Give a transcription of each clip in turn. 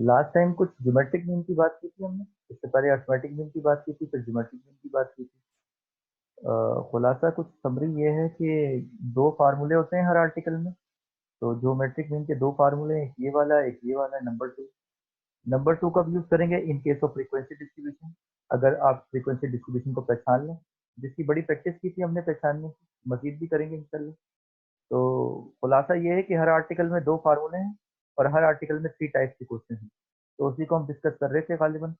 Last time कुछ geometric mean की बात की थी हमने, इससे पहले अर्थमेटिक मीन की बात की थी, फिर ज्योमेट्रिक मीन की बात की थी। खुलासा कुछ समरी ये है कि दो फार्मूले होते हैं हर आर्टिकल में। तो ज्योमेट्रिक मीन के दो फार्मूले हैं, एक ये वाला एक ये वाला, नंबर टू कब यूज करेंगे? इन केस ऑफ फ्रीक्वेंसी डिस्ट्रीब्यूशन। अगर आप फ्रीक्वेंसी डिस्ट्रीब्यूशन को पहचान लें, जिसकी बड़ी प्रैक्टिस की थी हमने पहचानने की, मजीद भी करेंगे इंशाल्लाह। तो खुलासा ये है कि हर आर्टिकल में दो फार्मूले हैं और हर आर्टिकल में थ्री टाइप्स के क्वेश्चन हैं। तो उसी को हम डिस्कस कर रहे थे गालिबन।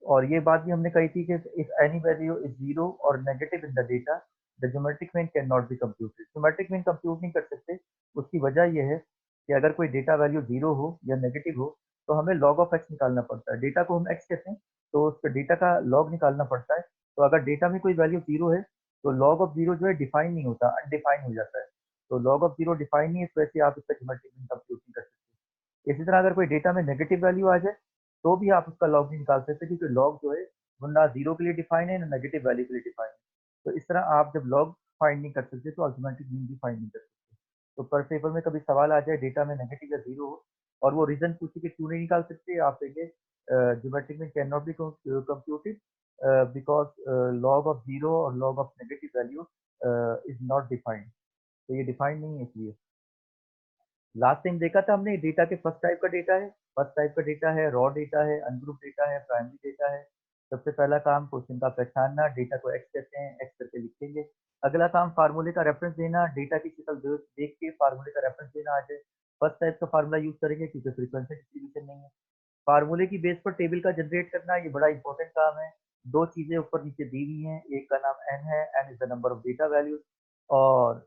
और ये बात भी हमने कही थी कि if any value is zero और negative in the data, the geometric mean can not be computed. Geometric mean compute नहीं कर सकते। उसकी वजह यह है कि अगर कोई डेटा वैल्यू जीरो हो या नेगेटिव हो तो हमें लॉग ऑफ एक्स निकालना पड़ता है। डेटा को हम एक्स कहते हैं, तो उस पर डेटा का लॉग निकालना पड़ता है। तो अगर डेटा में कोई वैल्यू जीरो है तो लॉग ऑफ जीरो जो है डिफाइन नहीं होता, अनडिफाइन हो जाता है। तो लॉग ऑफ जीरो डिफाइन नहीं है, इस वजह से आप इसका ज्योमेट्रिक मीन कंप्यूट नहीं कर सकते। इसी तरह अगर कोई डेटा में नेगेटिव वैल्यू आ जाए तो भी आप उसका लॉग नहीं निकाल सकते, क्योंकि लॉग जो है वो ना जीरो के लिए डिफाइन है ना नेगेटिव वैल्यू के लिए डिफाइन है। तो इस तरह आप जब लॉग फाइंड नहीं कर सकते तो आप ज्योमेट्रिक मीन भी फाइंड नहीं कर सकते। तो पर पेपर में कभी सवाल आ जाए डेटा में नेगेटिव या जीरो हो और वो रीजन पूछे कि क्यों नहीं निकाल सकते, आप कहेंगे geometric mean can not be computed because log of zero और log of negative value is not defined. तो ये डिफाइंड नहीं है इसलिए। लास्ट टाइम देखा था हमने डेटा के फर्स्ट टाइप का डेटा है। फर्स्ट टाइप का डेटा है रॉ डेटा है, अनग्रुप डेटा है, प्राइमरी डेटा है। सबसे पहला काम क्वेश्चन का पहचानना, डेटा को एक्स कहते हैं, एक्स करके लिखेंगे। अगला काम फार्मूले का रेफरेंस देना, डेटा की शक्ल देख के फार्मूले का रेफरेंस देना आ जाए। फर्स्ट टाइप का फार्मूला यूज करेंगे क्योंकि फ्रीक्वेंसी डिस्ट्रीब्यूशन नहीं है। फार्मूले की बेस पर टेबल का जनरेट करना, ये बड़ा इंपॉर्टेंट काम है। दो चीजें ऊपर नीचे दी हुई हैं, एक का नाम एन है, n is the number of data values. और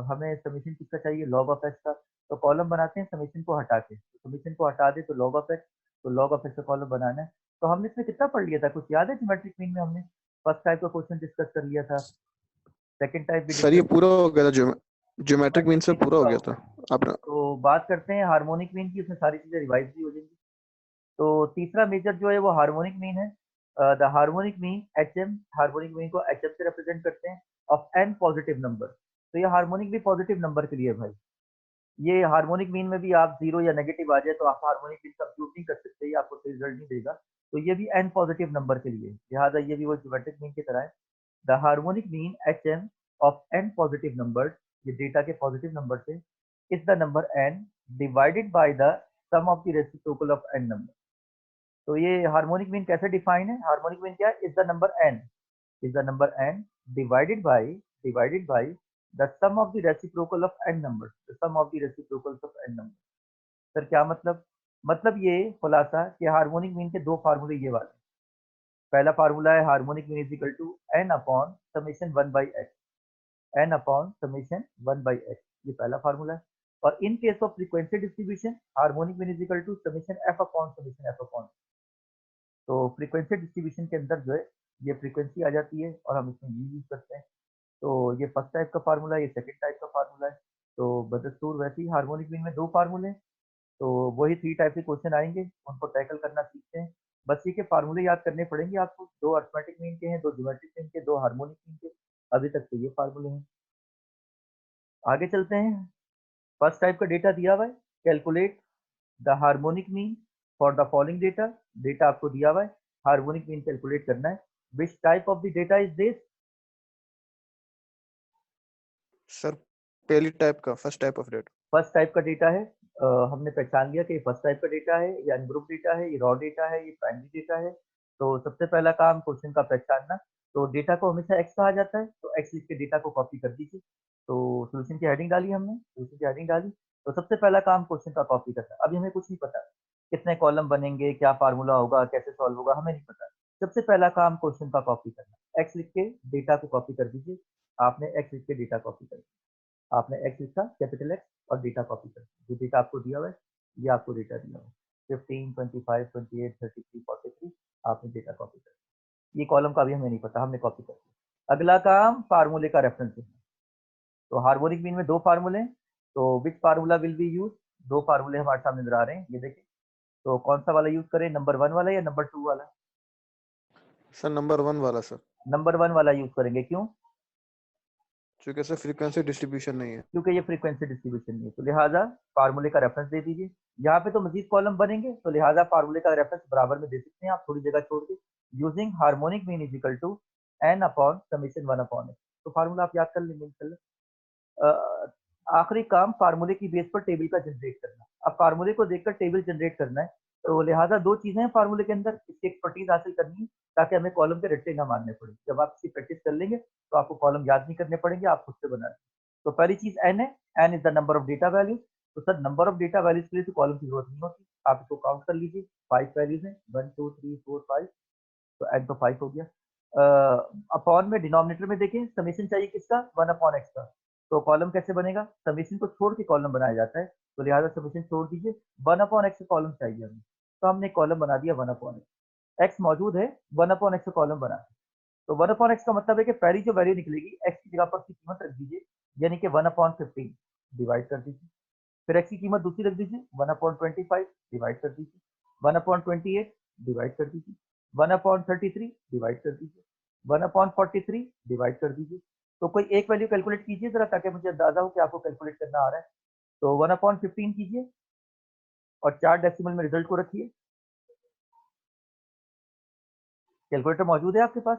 हमें समीशन किसका चाहिए? लॉग ऑफ एक्स का। तो कॉलम बनाते हैं समीशन को हटा के, तो समीशन को हटा दे तो लॉग ऑफ एक्स, तो लॉग ऑफ एक्स का कॉलम बनाना है। तो हमने इसमें कितना पढ़ लिया था, कुछ याद है? ज्योमेट्रिक मीन में हमने फर्स्ट टाइप का क्वेश्चन डिस्कस कर लिया था, सेकंड टाइप भी सर ये डिस्कस पूरा हो गया था, ज्योमेट्रिक मीन से ज्योमेट्रिक मीन पूरा हो पूरा गया हो था गया। आपने। तो बात करते हैं हार्मोनिक मीन की, उसमें सारी चीजें रिवाइज भी हो जाएंगी। तो तीसरा मेजर जो है वो हार्मोनिक मीन है। The harmonic mean H M, harmonic mean को एच एम से रिप्रेजेंट करते हैं, ऑफ एन पॉजिटिव नंबर। तो ये हार्मोनिक भी पॉजिटिव नंबर के लिए है भाई। ये हार्मोनिक मीन में भी आप जीरो या नेगेटिव आ जाए तो आप हार्मोनिक मीन कंप्यूट नहीं कर सकते, ये आपको सही रिजल्ट नहीं देगा। तो ये भी एन पॉजिटिव नंबर के लिए है, लिहाजा ये भी वो ज्योमेट्रिक मीन की तरह है। The harmonic mean H M of n positive number, ये डेटा के पॉजिटिव नंबर से, is the number n divided by the sum of the reciprocal of n number. तो ये हार्मोनिक मीन कैसे डिफाइन है? हार्मोनिक मीन क्या है? Is the number n, is the number n divided by the sum of the reciprocal of n number, the sum of the reciprocals of n number. Sir क्या मतलब? मतलब ये खुलासा कि हार्मोनिक मीन के दो फार्मूले ये वाले। पहला फार्मूला है harmonic mean is equal to n upon summation one by x, n upon summation one by x, ये पहला फार्मूला है। और in case of frequency distribution, harmonic mean is equal to summation F upon summation F upon. तो frequency distribution के अंदर जो है ये फ्रीक्वेंसी आ जाती है और हम इसमें यूज करते हैं। तो ये फर्स्ट टाइप का फार्मूला है, ये सेकंड टाइप का फार्मूला है। तो बदस्तूर वैसे ही हार्मोनिक मीन में दो फार्मूले हैं, तो वही थ्री टाइप के क्वेश्चन आएंगे, उनको टैकल करना सीखते हैं। बस ये के फार्मूले याद करने पड़ेंगे आपको, दो अर्थमेटिक मीन के हैं, दो ज्योमेट्रिक मीन के, दो हार्मोनिक मीन के। अभी तक तो ये फार्मूले हैं। आगे चलते हैं। फर्स्ट टाइप का डेटा दिया हुआ है, calculate the harmonic mean for the following data. Data आपको दिया हुआ है, हार्मोनिक मीन कैलकुलेट करना है। Which type of the data is this? Sir पहली टाइप का, first type of data. First type का डेटा है। हमने पहचान लिया कि ये फर्स्ट टाइप का डेटा है, ये अनग्रुप डेटा है, ये रॉ डेटा है, ये प्राइमरी डेटा है। तो सबसे पहला काम क्वेश्चन का पहचानना। तो डेटा को हमेशा एक्स कहा जाता है, तो एक्स लिख के डेटा को कॉपी कर दीजिए। तो सोल्यूशन की हेडिंग डाली हमने, सोल्यूशन की हेडिंग डाली। तो सबसे पहला काम क्वेश्चन का कॉपी करना। अभी हमें कुछ नहीं पता कितने कॉलम बनेंगे, क्या फार्मूला होगा, कैसे सॉल्व होगा, हमें नहीं पता। सबसे पहला काम क्वेश्चन का कॉपी करना, एक्स लिख के डेटा को कॉपी कर दीजिए। आपने एक्स लिख के डेटा कॉपी कर दिया, आपने एक्स लिखा कैपिटल एक्स और डेटा कॉपी कर दिया। जो डेटा आपको दिया हुआ है ये आपको डेटा दिया हुआ है 15, 25, 28, 33, 43, आपने डेटा कॉपी कर दिया। ये कॉलम का भी हमें नहीं पता, हमने कॉपी कर दिया। अगला काम फार्मूले का रेफरेंस देना। तो हार्मोनिक मीन में दो फार्मूले हैं, तो which formula will be use? दो फार्मूले हमारे सामने नजर आ रहे हैं, ये देखिए। तो कौन सा वाला यूज करें, नंबर वन वाला या नंबर टू वाला? सर नंबर वन वाला सर। नंबर वन वाला यूज करेंगे, क्यों? क्योंकि सर फ्रीक्वेंसी डिस्ट्रीब्यूशन नहीं है। क्योंकि ये फ्रीक्वेंसी डिस्ट्रीब्यूशन नहीं है, तो लिहाजा फार्मूले का रेफरेंस दे दीजिए। यहाँ पे तो मजीद कॉलम बनेंगे, तो लिहाजा फार्मूले का रेफरेंस बराबर में दे सकते हैं आप, थोड़ी जगह छोड़ के। Using harmonic mean is equal to n upon summation 1 upon x। तो फार्मूला आप याद कर लेंगे इंशाल्लाह। आखिरी काम फार्मूले की बेस पर टेबल का जनरेट करना। अब फार्मूले को देखकर टेबल जनरेट करना है, तो लिहाजा दो चीजें हैं फार्मूले के अंदर, इसकी एक्सपर्टीज हासिल करनी है ताकि हमें कॉलम के रट्टे ना मारने पड़े। जब आप इसकी प्रैक्टिस कर लेंगे तो आपको कॉलम याद नहीं करने पड़ेंगे, आप खुद से बना लेंगे। तो पहली चीज n है, n is the number of data values. तो sir number of data values के लिए तो कॉलम की जरूरत नहीं होती, आप इसको काउंट कर लीजिए। 5 वैल्यूज हैं, 1 2 3 4 5, तो n तो 5 हो गया। अपॉन में डिनोमिनेटर में देखें, समेशन चाहिए किसका, 1 अपॉन एक्स का। तो कॉलम कैसे बनेगा, समेशन को छोड़ के कॉलम बनाया जाता है, तो लिहाजा समेशन छोड़ दीजिए, 1 अपॉन एक्स का कॉलम चाहिए हमें, तो हमने कॉलम बना दिया 1 अपॉन एक्स। एक्स मौजूद है, 1 अपॉन एक्स का कॉलम बना। तो 1 अपॉन एक्स का मतलब है कि पहली जो वैल्यू निकलेगी एक्स की जगह पर उसकी कीमत रख दीजिए, यानी कि 1 अपॉन 15 डिवाइड कर दीजिए। फिर एक्स की कीमत दूसरी रख दीजिए, 1 अपॉन 25 डिवाइड कर दीजिए। 1 अपॉन 28 डिवाइड कर दीजिए। 1 अपॉन 33 डिवाइड कर दीजिए। 1 अपॉन 43 डिवाइड कर दीजिए। तो कोई एक वैल्यू कैलकुलेट कीजिए जरा, ताकि मुझे अंदाजा हो कि आपको कैलकुलेट करना आ रहा है। तो 1 अपॉन 15 कीजिए और 4 डेसिमल में रिजल्ट को रखिए। कैलकुलेटर मौजूद है आपके पास?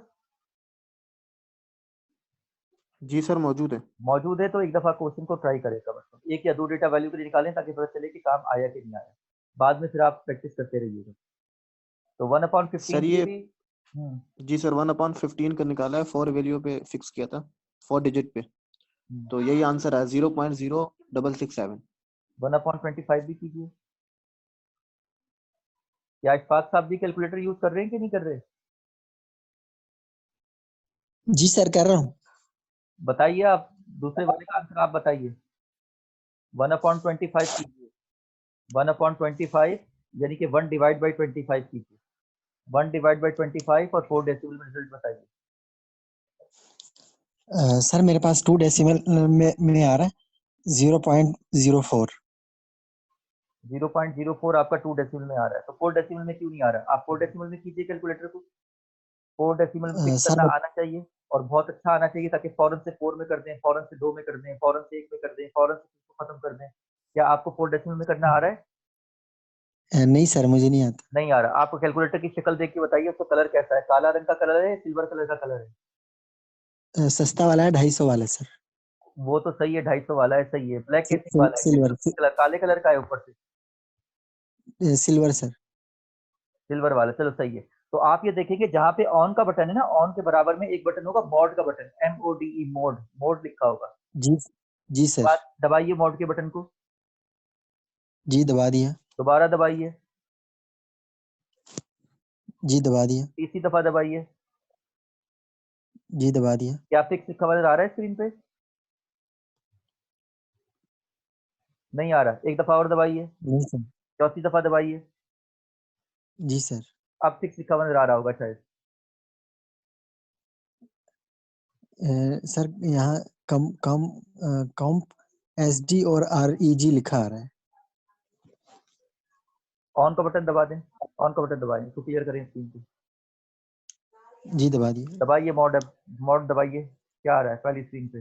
जी सर मौजूद है। मौजूद है तो एक दफा क्वेश्चन को ट्राई करें, कम से कम एक या दो डेटा वैल्यू के लिए निकालें, ताकि पता चले कि काम आया कि नहीं आया। बाद में फिर आप प्रैक्टिस करते रहिएगा। तो 1 अपॉन 15 सर के लिए ये भी जी सर 1/15 का निकाला है, 4 वैल्यू पे फिक्स किया था, 4 डिजिट पे, तो यही आंसर है 0.0667। 1 अपॉन 25 भी कीजिए। क्या इशफाक साहब भी कैलकुलेटर यूज कर रहे हैं कि नहीं कर रहे? जी सर कर रहा हूँ। बताइए आप, दूसरे वाले का आंसर आप बताइए। 1 अपॉन 25 कीजिए। 1 अपॉन 25 यानी कि 1 डिवाइड बाई 25 कीजिए। 1 डिवाइड बाई 25 और 4 डेसिमल में रिजल्ट बताइए। सर मेरे पास 2 डेसिमल में आ रहा है 0.04। 0.04 आपका 2 डेसिमल में आ रहा है, तो 4 डेसिमल में क्यों नहीं आ रहा? आप 4 डेसिमल में कीजिए कैलकुलेटर को। 4 डेसिमल में फिक्स सर करना आना चाहिए, और बहुत अच्छा आना चाहिए, ताकि फौरन से 4 में कर दें, फौरन से 2 में कर दें, फौरन से 1 में कर दें, फौरन से 6 को खत्म कर दें। क्या आपको 4 डेसिमल में करना आ रहा है? नहीं सर मुझे नहीं आता। नहीं आ रहा। आपको कैलकुलेटर की शक्ल देख के बताइए उसका कलर कैसा है, काला रंग का कलर है, सिल्वर कलर का कलर है? सस्ता वाला है 250 वाला सर। वो तो सही है, 250 वाला है, सही है। ब्लैक कैसे वाला है, सिल्वर कलर काले कलर का है ऊपर से। Silver sir. सिल्वर वाला, चलो सही है। तो आप ये देखेंगे जहां पे ऑन का बटन है ना, ऑन के बराबर में एक बटन होगा मोड का बटन, MODE, मोड, मोड लिखा होगा। जी जी सर। दबाइए मोड के बटन को। जी दबा दिया। दोबारा दबाइए। जी दबा दिया। तीसरी दफा दबाइए। जी दबा दिया। क्या फिक्स लिखा हुआ नजर आ रहा है स्क्रीन पे? नहीं आ रहा, एक दफा और दबाइए। नहीं सर। चौथी दफा दबाइए। जी सर। अब फिक्स लिखा हुआ नजर आ रहा होगा शायद। सर यहाँ कम कम कम SD और REG लिखा आ रहा है। ऑन का बटन दबा दें, ऑन का बटन दबाएं, इसको क्लियर करें स्क्रीन को। जी दबा दिया। दबाइए मोड, मोड दबाइए। क्या आ रहा है पहली स्क्रीन पे?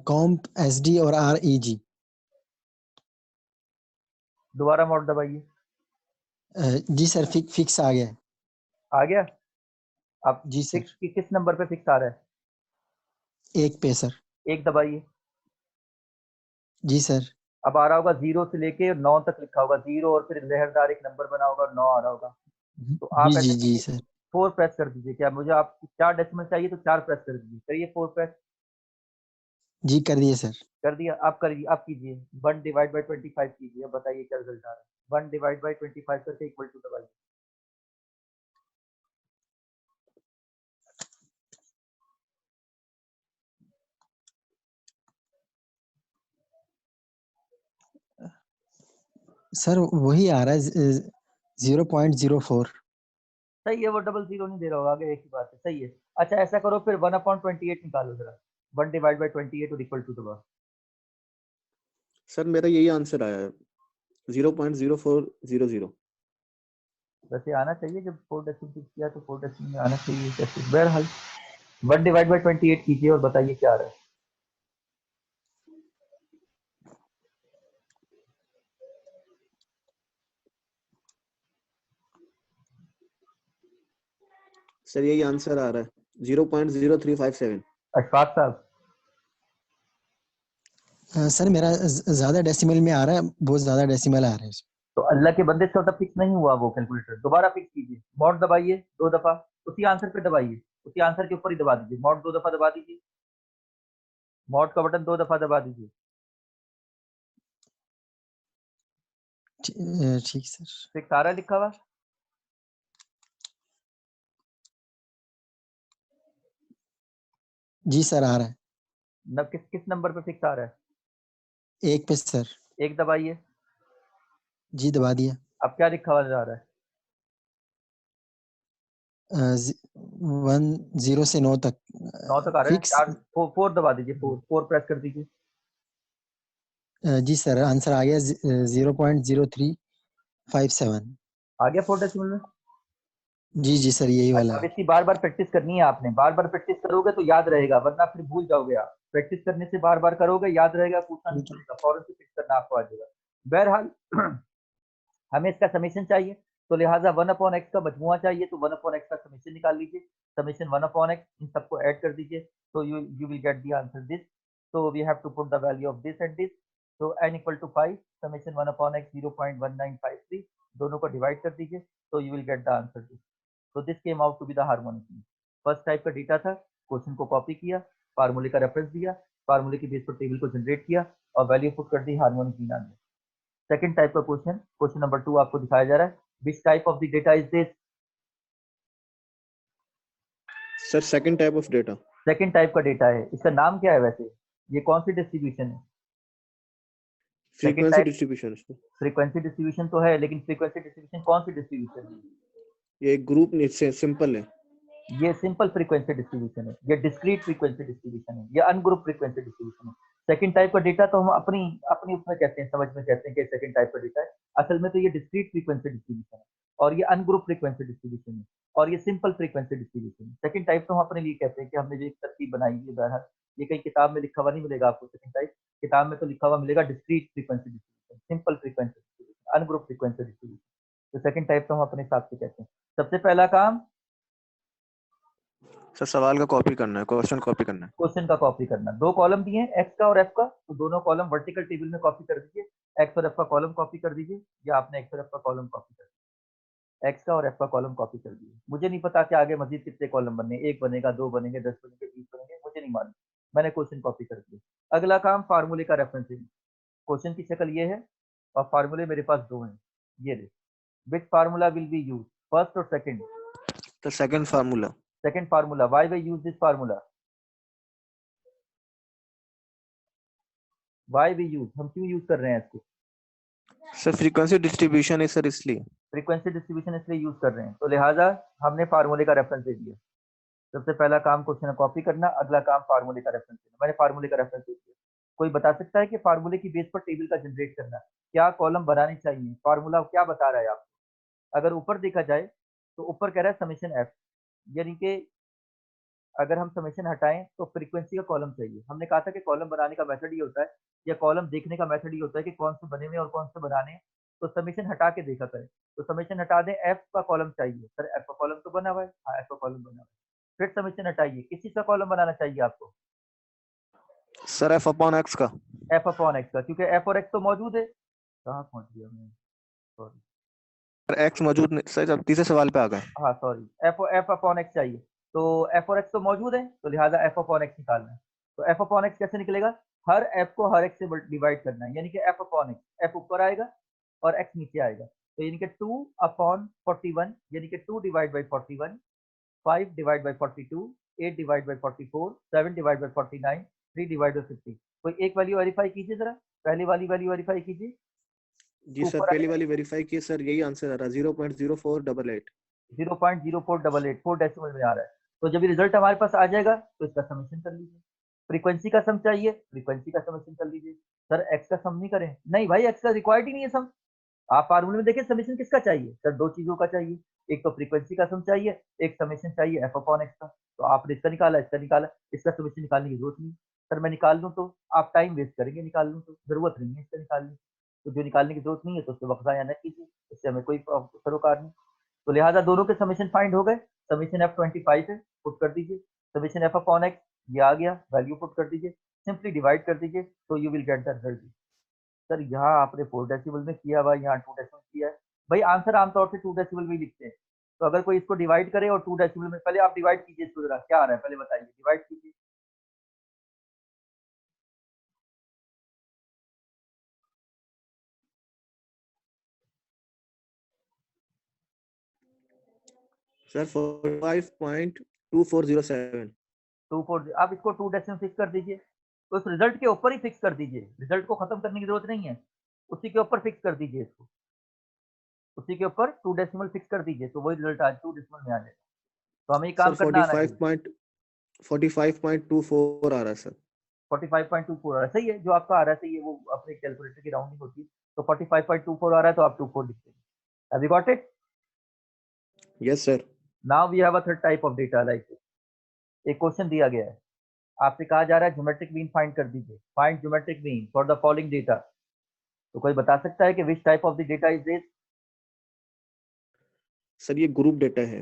कॉम्प SD और REG। दोबारा मोड दबाइए। जी सर फिक्स आ गया है। आ गया। अब जी सर। फिक्स की किस नंबर पे फिक्स आ रहा है? 1 पे सर। एक दबाइए। जी सर। अब आ रहा होगा 0 से लेके 9 तक लिखा होगा, 0 और फिर लहरदार एक नंबर बना होगा और 9 आ रहा होगा। तो जी आप ऐसे जी जी कीजिए, सर। 4 प्रेस कर दीजिए। क्या मुझे आप 4 डेसिमल चाहिए तो 4 प्रेस कर दीजिए, करिए 4 प्रेस। जी कर दिए सर। कर दिया? आप करिए, आप कीजिए 1 डिवाइड बाई 25 कीजिए। अब बताइए क्या रिजल्ट आ रहा है। 1 डिवाइड बाई 25 करके इक्वल टू दबाइए। सर वही आ रहा है 0.04। सही है, वो डबल जीरो नहीं दे रहा होगा, आगे एक ही बात है, सही है। अच्छा ऐसा करो फिर 1 अपॉन 28 निकालो जरा। 1 डिवाइड बाई 28 और इक्वल टू दबा। सर मेरा यही आंसर आया है 0.0400। वैसे आना चाहिए, जब 4 डेसिमल फिक्स किया तो 4 डेसिमल में आना चाहिए। बहरहाल 1 डिवाइड बाई 28 कीजिए और बताइए क्या आ रहा है। सर यही आंसर आ रहा है 0.0357। अशफाक साहब, सर मेरा ज्यादा डेसिमल में आ रहा है, बहुत ज्यादा डेसिमल आ रहे हैं इसमें। तो अल्लाह के बंदे से तब फिक्स नहीं हुआ वो कैलकुलेटर, दोबारा फिक्स कीजिए, मॉड दबाइए 2 दफा, उसी आंसर पे दबाइए, उसी आंसर के ऊपर ही दबा दीजिए, मॉड 2 दफा दबा दीजिए, मॉड का बटन 2 दफा दबा दीजिए। ठीक सर। फिक्स आ रहा है लिखा हुआ? जी सर आ रहा है। किस किस नंबर पे फिक्स आ रहा है? 1 पे सर। 1 दबाइए। जी दबा दिया। अब क्या लिखा हुआ जा रहा है? 1 0 से 9 तक 9 तक आ रहा है। फिक्स। 4 दबा दीजिए, 4 प्रेस कर दीजिए। जी सर आंसर आ गया 0.0357। आ गया 4 डेसिमल में? जी जी सर यही वाला अच्छा, अब है। इसकी बार बार प्रैक्टिस करनी है आपने, बार बार प्रैक्टिस करोगे तो याद रहेगा, वरना फिर भूल जाओगे आप। प्रैक्टिस करने से बार बार करोगे, याद रहेगा, पूछना नहीं ठीक है। पड़ेगा, फौरन से फिक्स करना आपको आ जाएगा। बहरहाल हमें इसका समेशन चाहिए, तो लिहाजा 1/x का मजमुआ चाहिए, तो 1/x का समेशन निकाल लीजिए। समेशन 1/x, इन सबको ऐड कर दीजिए, तो you will get the answer this. तो we have to put the value of this and this. तो n equal to 5, summation 1/x 0.1953, दोनों को डिवाइड कर दीजिए, तो you will get the answer this. तो this came out to be the harmonic mean. First type का data था, question को कॉपी किया, फार्मूले का रेफरेंस दिया, फार्मूले की बेस पर टेबल को जनरेट किया और वैल्यू पुट कर दी हार्मोनिक मीन आने। सेकंड टाइप का क्वेश्चन, क्वेश्चन नंबर 2 आपको दिखाया जा रहा है। Which type of the data is this? Sir second type of data. Second type का डेटा है, इसका नाम क्या है वैसे? ये कौन सी डिस्ट्रीब्यूशन है? Second frequency type distribution. Frequency distribution तो है, लेकिन फ्रीक्वेंसी डिस्ट्रीब्यूशन कौन सी डिस्ट्रीब्यूशन है? ये ग्रुप से सिंपल है। ये सिंपल फ्रीक्वेंसी डिस्ट्रीब्यूशन है, ये डिस्क्रीट फ्रीक्वेंसी डिस्ट्रीब्यूशन है, ये अनग्रुप फ्रीक्वेंसी डिस्ट्रीब्यूशन है। सेकंड टाइप का डेटा तो हम अपनी अपनी उसमें कहते हैं, समझ में कहते हैं कि सेकंड टाइप का डेटा है। असल में तो ये डिस्क्रीट फ्रीक्वेंसी डिस्ट्रीब्यूशन है, और ये अनग्रुप फ्रीक्वेंसी डिस्ट्रीब्यूशन है, और ये सिंपल फ्रीक्वेंसी डिस्ट्रीब्यूशन है। सेकंड टाइप तो हम अपने लिए कहते हैं कि हमने जो एक तरकीब बनाई है, बहरहाल ये कहीं किताब में लिखा हुआ नहीं मिलेगा आपको। सेकंड टाइप किताब में तो लिखा हुआ मिलेगा discrete frequency distribution, simple frequency distribution, ungroup frequency distribution. तो सेकंड टाइप तो हम अपने हिसाब से कहते हैं। सबसे पहला काम सर सवाल का कॉपी करना है, क्वेश्चन कॉपी करना है। क्वेश्चन का कॉपी करना। 2 कॉलम दिए हैं, एक्स का और एफ का, तो दोनों कॉलम वर्टिकल टेबल में कॉपी कर दीजिए। एक्स और एफ का कॉलम कॉपी कर दीजिए, या आपने एक्स और एफ का कॉलम कॉपी कर दिया। एक्स का और एफ का कॉलम कॉपी कर दिए। मुझे नहीं पता कि आगे मजीद कितने कॉलम बनने, 1 बनेगा, 2 बनेंगे, 10 बनेंगे, 20 बनेंगे, मुझे नहीं मालूम। मैंने क्वेश्चन कॉपी कर दिया। अगला काम फार्मूले का रेफरेंसिंग। क्वेश्चन की शक्ल ये है और फार्मूले मेरे पास 2 हैं, ये देख। Which formula will be use, first और सेकंड? तो second formula. Second formula. Why we use this formula? Why we use, हम क्यों यूज कर रहे हैं इसको? सर फ्रीक्वेंसी डिस्ट्रीब्यूशन है सर, इसलिए। फ्रीक्वेंसी डिस्ट्रीब्यूशन इसलिए यूज कर रहे हैं, तो लिहाजा हमने फार्मूले का रेफरेंस दे दिया। सबसे पहला काम क्वेश्चन कॉपी करना, अगला काम फार्मूले का रेफरेंस देना। मैंने फार्मूले का रेफरेंस दे दिया। कोई बता सकता है कि फार्मूले की बेस पर टेबल का जनरेट करना, क्या कॉलम बनानी चाहिए, फार्मूला क्या बता रहा है आपको? अगर ऊपर देखा जाए तो ऊपर कह रहा है समेशन एफ, यानी कि अगर हम समेशन हटाएं तो फ्रीक्वेंसी का कॉलम चाहिए। हमने कहा था कि कॉलम बनाने का मेथड ये होता है, या कॉलम देखने का मेथड ये होता है कि कौन से बने हुए और कौन से बनाने हैं। तो समेशन हटा के देखा करें, तो समेशन हटा दें, एफ का कॉलम चाहिए। सर एफ का कॉलम तो बना हुआ है, हाँ एफ का कॉलम बना हुआ है। फिर समेशन हटाइए, किस चीज का कॉलम बनाना चाहिए आपको? सर एफ अपॉन एक्स का। एफ अपॉन एक्स का, क्योंकि एफ और एक्स तो मौजूद है। कहाँ पहुंच गया मैं, सॉरी। सर एक्स मौजूद नहीं सर, अब तीसरे सवाल पे आ गए। हाँ सॉरी, एफ अपॉन एक्स चाहिए, तो एफ और एक्स तो मौजूद है, तो लिहाजा एफ अपॉन एक्स निकालना है। तो एफ अपॉन एक्स कैसे निकलेगा? हर एफ को हर एक्स से डिवाइड करना है, यानी कि एफ अपॉन एक्स, एफ ऊपर आएगा और एक्स नीचे आएगा, तो यानी कि 2 अपॉन 41, यानी कि 2 divide by 41, 5 divide by 42, 8 divide by 44, 7 divide by 49, 3 divide by 50। कोई एक वैल्यू वेरीफाई कीजिए जरा, पहली वाली वैल्यू वेरीफाई कीजिए। जी सर ऊपर पहली आएगा वाली वेरीफाई की सर, यही आंसर आ रहा है 0.0488। 0.0488, 4 डेसिमल में आ रहा है। तो जब ये रिजल्ट हमारे पास आ जाएगा तो इसका समेशन कर लीजिए। फ्रीक्वेंसी का सम चाहिए, फ्रीक्वेंसी का समेशन कर लीजिए। सर एक्स का सम नहीं करें? नहीं भाई, एक्स का रिक्वायर्ड ही नहीं है सम। आप फार्मूले में देखिए समेशन किसका चाहिए? सर 2 चीजों का चाहिए, एक तो फ्रीक्वेंसी का सम चाहिए, एक समेशन चाहिए एफ अपॉन एक्स का। तो आपने इसका निकाला, इसका निकाला, इसका समेशन निकालने की जरूरत नहीं। सर मैं निकाल लूँ तो आप टाइम वेस्ट करेंगे, निकाल लूँ तो जरूरत नहीं है इसका निकालने की। तो जो निकालने की जरूरत नहीं है तो उससे वक्त ज़ाया न कीजिए, इससे हमें कोई सरोकार नहीं। तो लिहाजा दोनों के समेशन फाइंड हो गए। समेशन एफ 25 है, पुट कर दीजिए। समेशन एफ अपॉन एक्स ये आ गया, वैल्यू पुट कर दीजिए, सिंपली डिवाइड कर दीजिए, तो you will get the result. Sir यहाँ आपने 4 डेसिमल में किया हुआ, यहाँ 2 डेसिमल किया है। भाई आंसर आमतौर से 2 डेसिमल में ही लिखते हैं। तो अगर कोई इसको डिवाइड करे और 2 डेसिमल में, पहले आप डिवाइड कीजिए इसको, जरा क्या आ रहा है पहले बताइए, डिवाइड कीजिए। सर 45.2407। 24, आप इसको 2 डेसिमल फिक्स कर दीजिए, तो इस रिजल्ट के ऊपर ही फिक्स कर दीजिए, रिजल्ट को खत्म करने की जरूरत नहीं है, उसी के ऊपर फिक्स कर दीजिए इसको, उसी के ऊपर 2 डेसिमल फिक्स कर दीजिए, तो वही रिजल्ट आज 2 डेसिमल में आ जाएगा। तो हमें ये काम सर करना आना चाहिए। 45.24 आ रहा है सर। 45.24 आ रहा है, सही है, जो आपका आ रहा है सही है, वो अपने कैलकुलेटर की राउंडिंग होती है। तो 45.24 आ रहा है, तो आप 24 लिख देंगे। Have you got it? Yes sir. Now we have a third type of data like this. एक क्वेश्चन दिया गया है, आपसे कहा जा रहा है ज्योमेट्रिक मीन फाइंड कर दीजिए, find geometric mean for the following data. तो कोई बता सकता है कि which type of the data is this? Sir ये ग्रुप डेटा है।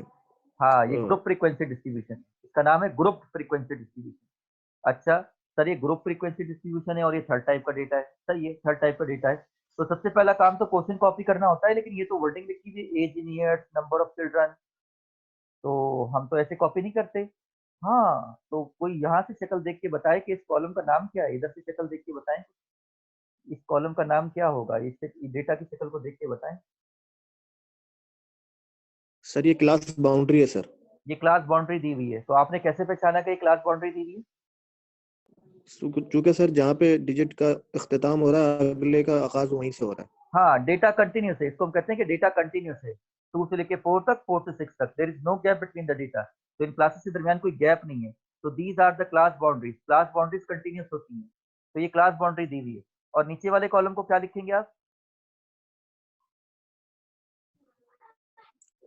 हाँ, ये ग्रुप फ्रीक्वेंसी डिस्ट्रीब्यूशन, इसका नाम है ग्रुप फ्रीक्वेंसी डिस्ट्रीब्यूशन। अच्छा सर, ये ग्रुप फ्रीक्वेंसी डिस्ट्रीब्यूशन है और ये थर्ड टाइप का डेटा है। सर ये थर्ड टाइप का डेटा है, तो सबसे पहला काम तो क्वेश्चन कॉपी करना होता है, लेकिन ये तो वर्डिंग लिखी हुई age in years, number of children, तो हम तो ऐसे कॉपी नहीं करते। हाँ, तो कोई यहाँ से शक्ल देख के बताए कि इस कॉलम का नाम क्या है, इधर से शक्ल देख के बताएं इस कॉलम का नाम क्या होगा, इस डेटा की शक्ल को देख के बताएं। सर ये क्लास बाउंड्री है सर। ये क्लास बाउंड्री दी हुई है, तो आपने कैसे पहचाना कि ये क्लास बाउंड्री दी हुई है? चूंकि सर जहाँ पे डिजिट का इख्तिताम हो रहा है, अगले का आगाज वहीं से हो रहा है। हाँ, डेटा कंटिन्यूस है, इसको हम कहते हैं कि डेटा कंटिन्यूस है, 2 से लेके 4 तक, 4 से 6 तक, there is no gap between the data. तो इन क्लासेस के दरमियान कोई गैप नहीं है, तो these are the class boundaries. Class boundaries continuous होती हैं, तो ये क्लास बाउंड्री दी हुई है। और नीचे वाले कॉलम को क्या लिखेंगे आप?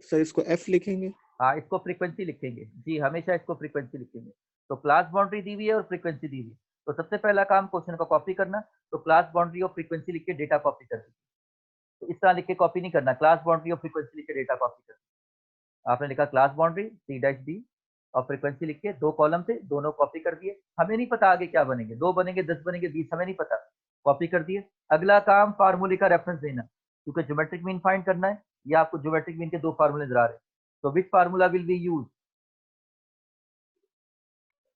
सर इसको एफ लिखेंगे। हाँ, इसको फ्रीक्वेंसी लिखेंगे जी, हमेशा इसको फ्रीक्वेंसी लिखेंगे। तो क्लास बाउंड्री दी हुई है और फ्रीक्वेंसी दी हुई है, तो सबसे पहला काम क्वेश्चन को कॉपी करना, तो क्लास बाउंड्री और फ्रीक्वेंसी लिख के डेटा कॉपी कर दीजिए। तो इस तरह लिख के कॉपी नहीं करना, क्लास बाउंड्री और फ्रीक्वेंसी लिख के डेटा कॉपी कर दीजिए। आपने लिखा class boundary C dash D और फ्रीक्वेंसी लिख के 2 कॉलम थे, दोनों कॉपी कर दिए। हमें नहीं पता आगे क्या बनेंगे, 2 बनेंगे, 10 बनेंगे, 20, हमें नहीं पता, कॉपी कर दिए। अगला काम फार्मूले का रेफरेंस देना, क्योंकि ज्योमेट्रिक मीन फाइंड करना है। ये आपको ज्योमेट्रिक मीन के 2 फार्मूले नजर आ रहे हैं, तो which formula will be use?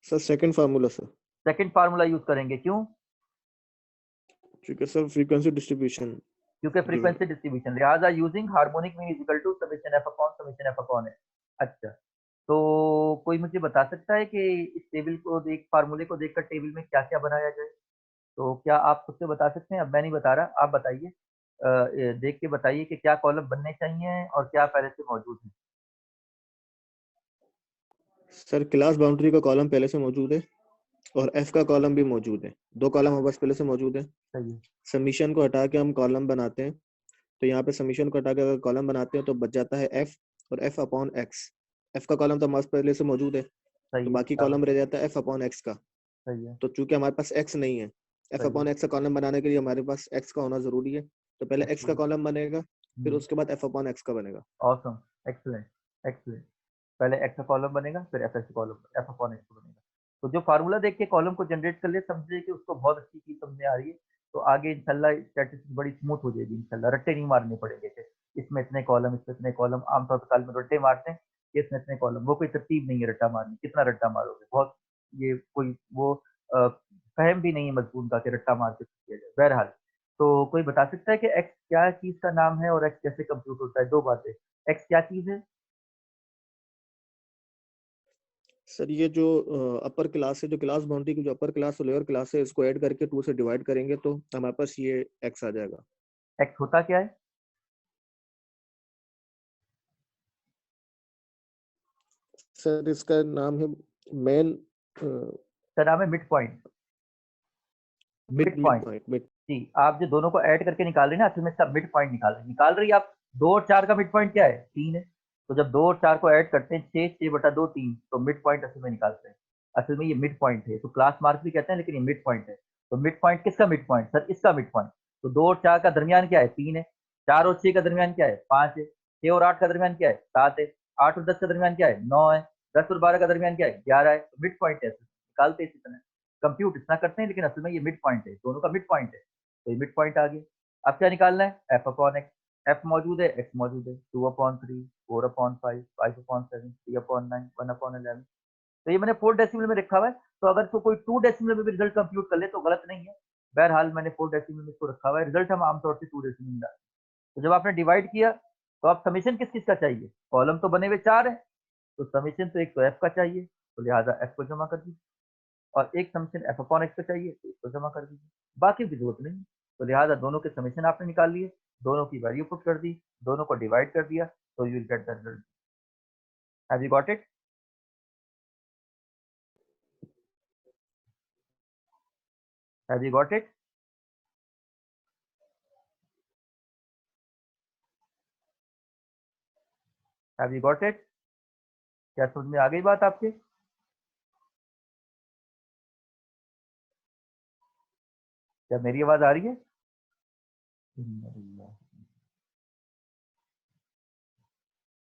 Sir second formula sir. Second formula use करेंगे, क्यों? क्योंकि सर फ्रीक्वेंसी डिस्ट्रीब्यूशन। क्योंकि फ्रीक्वेंसी डिस्ट्रीब्यूशन, लिहाजा using harmonic mean is equal to summation F upon summation F upon F. अच्छा, तो कोई मुझे बता सकता है कि इस टेबल को देख, फार्मूले को देखकर टेबल में क्या क्या बनाया जाए? तो क्या आप खुद से बता सकते हैं? अब मैं नहीं बता रहा, आप बताइए, देख के बताइए कि क्या कॉलम बनने चाहिए और क्या पहले से मौजूद है। सर क्लास बाउंड्री का कॉलम पहले से मौजूद है और एफ का कॉलम भी मौजूद है, 2 कॉलम हमारे पास पहले से मौजूद है। सही है। सबमिशन को हटा के हम कॉलम बनाते हैं, तो यहाँ पे सबमिशन को हटा के अगर कॉलम बनाते हैं तो बच जाता है एफ और एफ अपॉन एक्स। एफ का कॉलम तो हमारे पास पहले से मौजूद है, तो सही है, बाकी क्या कॉलम बात रह है, जाता है एफ अपॉन एक्स का। सही है, तो चूंकि हमारे पास एक्स नहीं है, एफ सही है, अपॉन एक्स का कॉलम बनाने के लिए हमारे पास एक्स का होना जरूरी है, तो पहले एक्स का एक्सीलेंट, कॉलम बनेगा, फिर उसके बाद एफ अपॉन एक्स का बनेगा। Awesome, excellent, excellent. पहले एक्स का कॉलम बनेगा, फिर F x column, F upon x बनेगा। तो जो फार्मूला देख के कॉलम को जनरेट कर ले, समझे कि उसको बहुत अच्छी चीज समझ में आ रही है, तो आगे इंशाल्लाह स्टैटिस्टिक्स बड़ी स्मूथ हो जाएगी इंशाल्लाह, रट्टे नहीं मारने पड़ेंगे कि इसमें इतने कॉलम, इसमें इतने कॉलम। आमतौर पर काल में रट्टे मारते हैं कि इसमें इतने कॉलम, वो कोई तरतीब नहीं है रट्टा मारने, कितना रट्टा मारोगे, बहुत ये कोई वो फहम भी नहीं है मजमून का कि रट्टा मार के किया जाए। बहरहाल, तो कोई बता सकता है कि एक्स क्या चीज का नाम है और एक्स कैसे कंप्यूट होता है? 2 बातें, एक्स क्या चीज है? सर ये जो अपर क्लास है, जो क्लास बाउंड्री की जो अपर क्लास और लोअर क्लास है, इसको ऐड करके 2 से डिवाइड करेंगे तो हमारे पास ये एक्स आ जाएगा। एक्स होता क्या है? सर इसका नाम है मेन इसका नाम है mid point. Mid mid point point mid. जी, आप जो दोनों को ऐड करके निकाल रहे हैं ना, असल में इसका मिड पॉइंट निकाल रही आप। 2 और 4 का मिड पॉइंट क्या है? 3 है। तो जब 2 और 4 को ऐड करते हैं 6/2 3, तो मिड पॉइंट असल में निकालते हैं। असल में ये मिड पॉइंट है, तो क्लास मार्क भी कहते हैं, लेकिन ये मिड पॉइंट है। तो मिड पॉइंट किसका मिड पॉइंट सर? इसका मिड पॉइंट। तो 2 और 4 का दरमियान क्या है? 3 है। 4 और 6 का दरमियान क्या है? 5 है। 6 और 8 का दरमियान क्या है? 7 है। 8 और 10 का दरमियान क्या है? 9 है। 10 और 12 का दरमियान क्या है? 11 है। तो मिड पॉइंट है, निकालते हैं इसी तरह। कंप्यूट इतना करते हैं, लेकिन असल में ये मिड पॉइंट है, दोनों का मिड पॉइंट है। तो ये मिड पॉइंट आ गया। अब क्या निकालना है? F upon x. एफ मौजूद है, एक्स मौजूद है। 2/3, 4/5, 5/7, 3/9, 1/11। तो ये मैंने 4 डेसिमल में रखा हुआ है। तो अगर तो कोई 2 डेसिमल में भी रिजल्ट कंप्यूट कर ले तो गलत नहीं है। बहरहाल मैंने 4 डेसिमल में इसको रखा हुआ है। रिजल्ट हम आमतौर से 2 डेसिमल में डालते हैं। तो जब आपने डिवाइड किया तो आप समीशन किस किस का चाहिए? कॉलम तो बने हुए 4 है, तो समीशन तो एक तो एफ का चाहिए, तो लिहाजा एफ को जमा कर दीजिए। और एक समीशन एफ अपॉन एक्स का चाहिए, तो इसको जमा कर दीजिए। बाकी की जरूरत नहीं, तो लिहाजा दोनों के समीशन आपने निकाल लिए, दोनों की वैल्यू पुट कर दी, दोनों को डिवाइड कर दिया, तो you will get the result. Have you got it? Have you got it? Have you got it? क्या समझ में आ गई बात आपके? क्या मेरी आवाज आ रही है?